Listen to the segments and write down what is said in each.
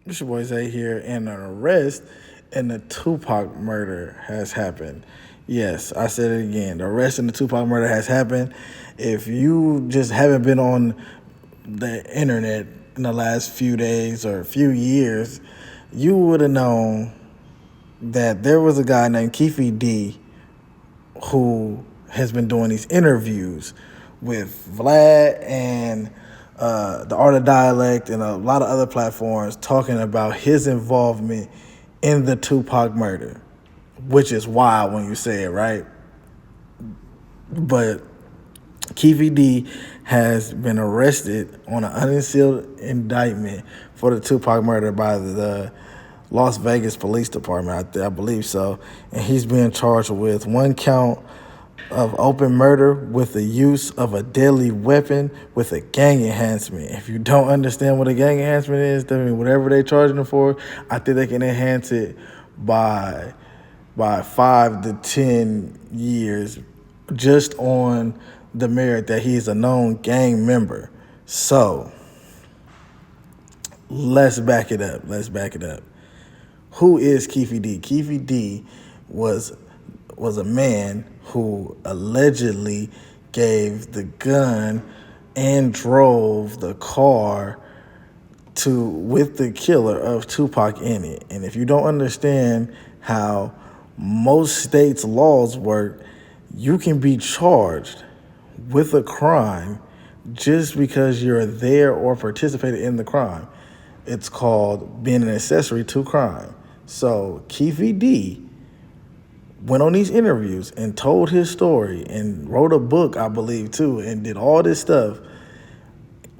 It's your boy Zay here, and an arrest in the Tupac murder has happened. Yes, I said it again. The arrest in the Tupac murder has happened. If you just haven't been on the internet in the last few days or few years, you would have known that there was a guy named Keefe D who has been doing these interviews with Vlad and the Art of Dialect and a lot of other platforms talking about his involvement in the Tupac murder, which is wild when you say it, right? But Keefe D has been arrested on an unsealed indictment for the Tupac murder by the Las Vegas Police Department, I believe so. And he's being charged with one count of open murder with the use of a deadly weapon with a gang enhancement. If you don't understand what a gang enhancement is, I mean, whatever they're charging him for, I think they can enhance it by 5 to 10 years just on the merit that he's a known gang member. So let's back it up. Who is Keefe D? Keefe D was a man who allegedly gave the gun and drove the car with the killer of Tupac in it. And if you don't understand how most states' laws work, you can be charged with a crime just because you're there or participated in the crime. It's called being an accessory to crime. So Keefe D went on these interviews and told his story and wrote a book, I believe, too, and did all this stuff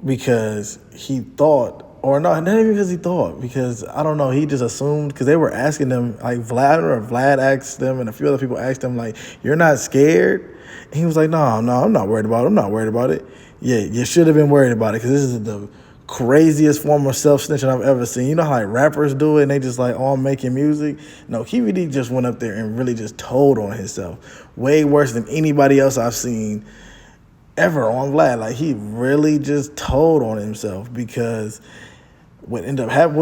because he thought, or not even because he thought, because I don't know, he just assumed, because they were asking them, like Vlad asked them, and a few other people asked him, like, you're not scared? And he was like, no, I'm not worried about it. I'm not worried about it. Yeah, you should have been worried about it, because this is the craziest form of self-snitching I've ever seen. You know how like rappers do it and they just like all making music? No, Keefe D just went up there and really just told on himself. Way worse than anybody else I've seen ever on Vlad. Like he really just told on himself because what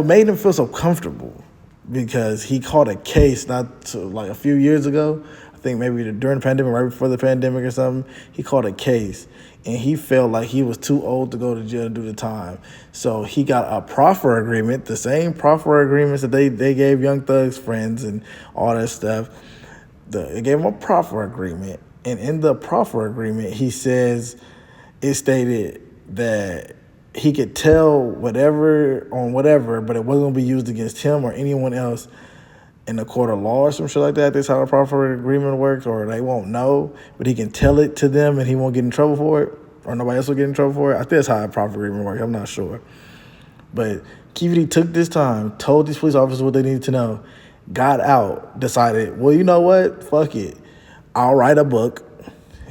made him feel so comfortable, because he caught a case like a few years ago. I think maybe during the pandemic, right before the pandemic or something, he caught a case and he felt like he was too old to go to jail to do the time. So he got a proffer agreement, the same proffer agreements that they gave Young Thug's friends and all that stuff. They gave him a proffer agreement. And in the proffer agreement, it stated that he could tell whatever, but it wasn't going to be used against him or anyone else in a court of law or some shit like that. That's how a proffer agreement works, or they won't know, but he can tell it to them and he won't get in trouble for it, or nobody else will get in trouble for it. I think that's how a proffer agreement works. I'm not sure. But Keefe D took this time, told these police officers what they needed to know, got out, decided, well, you know what? Fuck it. I'll write a book.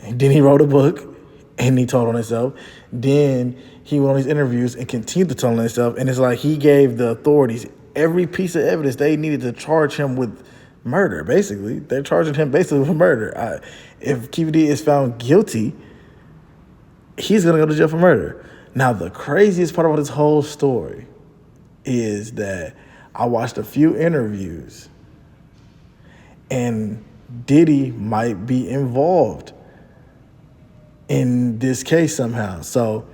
And then he wrote a book and he told on himself. Then he went on these interviews and continued to tell on himself. And it's like he gave the authorities every piece of evidence they needed to charge him with murder, basically. They're charging him basically with murder. If Keefe D is found guilty, he's going to go to jail for murder. Now, the craziest part about this whole story is that I watched a few interviews and Diddy might be involved in this case somehow. So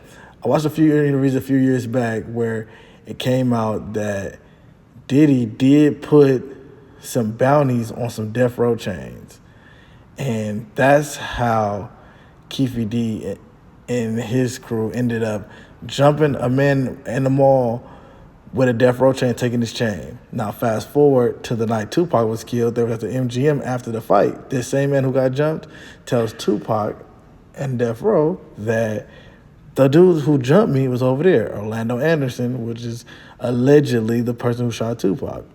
I watched a few interviews a few years back where it came out that Diddy did put some bounties on some death row chains. And that's how Keefe D and his crew ended up jumping a man in the mall with a death row chain, taking his chain. Now, fast forward to the night Tupac was killed. They were at the MGM after the fight. This same man who got jumped tells Tupac and death row that the dude who jumped me was over there, Orlando Anderson, which is allegedly the person who shot Tupac.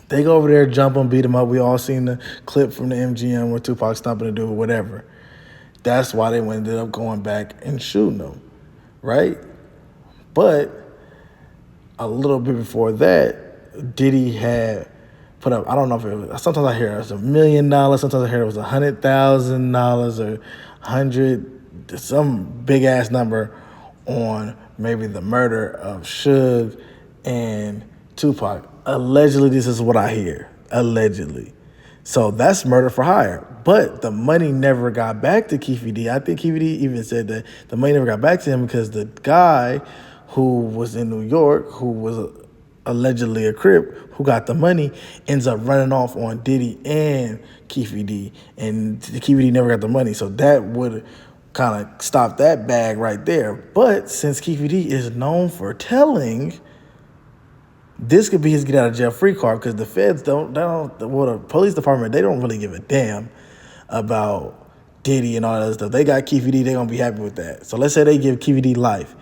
They go over there, jump him, beat him up. We all seen the clip from the MGM where Tupac's stomping the dude, whatever. That's why they ended up going back and shooting him, right? But a little bit before that, Diddy had put up, I don't know if it was, sometimes I hear it was $1 million, sometimes I hear it was $100,000 or 100, some big ass number on maybe the murder of Suge and Tupac. Allegedly, this is what I hear. Allegedly. So that's murder for hire. But the money never got back to Keefe D. I think Keefe D even said that the money never got back to him because the guy who was in New York, who was allegedly a Crip, who got the money, ends up running off on Diddy and Keefe D. And Keefe D never got the money. So that would kind of stop that bag right there. But since Keefe D is known for telling, this could be his get out of jail free card because the feds the police department, they don't really give a damn about Diddy and all that other stuff. They got Keefe D, they're going to be happy with that. So let's say they give Keefe D life.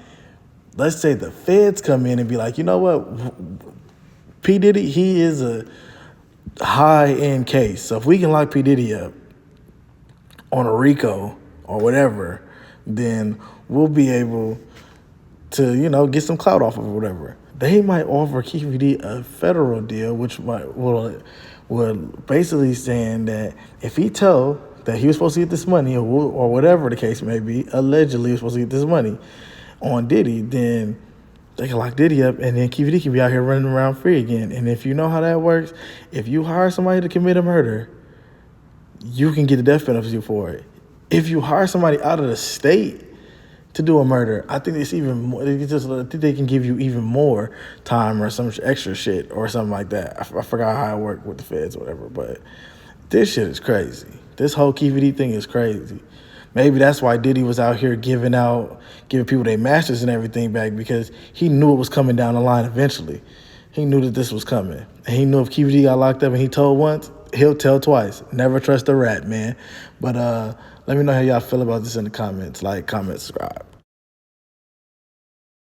Let's say the feds come in and be like, you know what, P. Diddy, he is a high-end case. So if we can lock P. Diddy up on a RICO or whatever, then we'll be able to, get some clout off of it or whatever. They might offer Keefe D a federal deal, which would basically saying that if he tell that he was supposed to get this money or whatever the case may be, allegedly he was supposed to get this money on Diddy, then they can lock Diddy up and then Keefe D can be out here running around free again. And if you know how that works, if you hire somebody to commit a murder, you can get the death penalty for it. If you hire somebody out of the state to do a murder, I think it's even more. I think they can give you even more time or some extra shit or something like that. I forgot how it worked with the feds or whatever, but this shit is crazy. This whole Keefe D thing is crazy. Maybe that's why Diddy was out here giving people their masters and everything back, because he knew it was coming down the line eventually. He knew that this was coming. And he knew if Keefe D got locked up and he told once, he'll tell twice. Never trust a rat, man. But let me know how y'all feel about this in the comments. Like, comment, subscribe.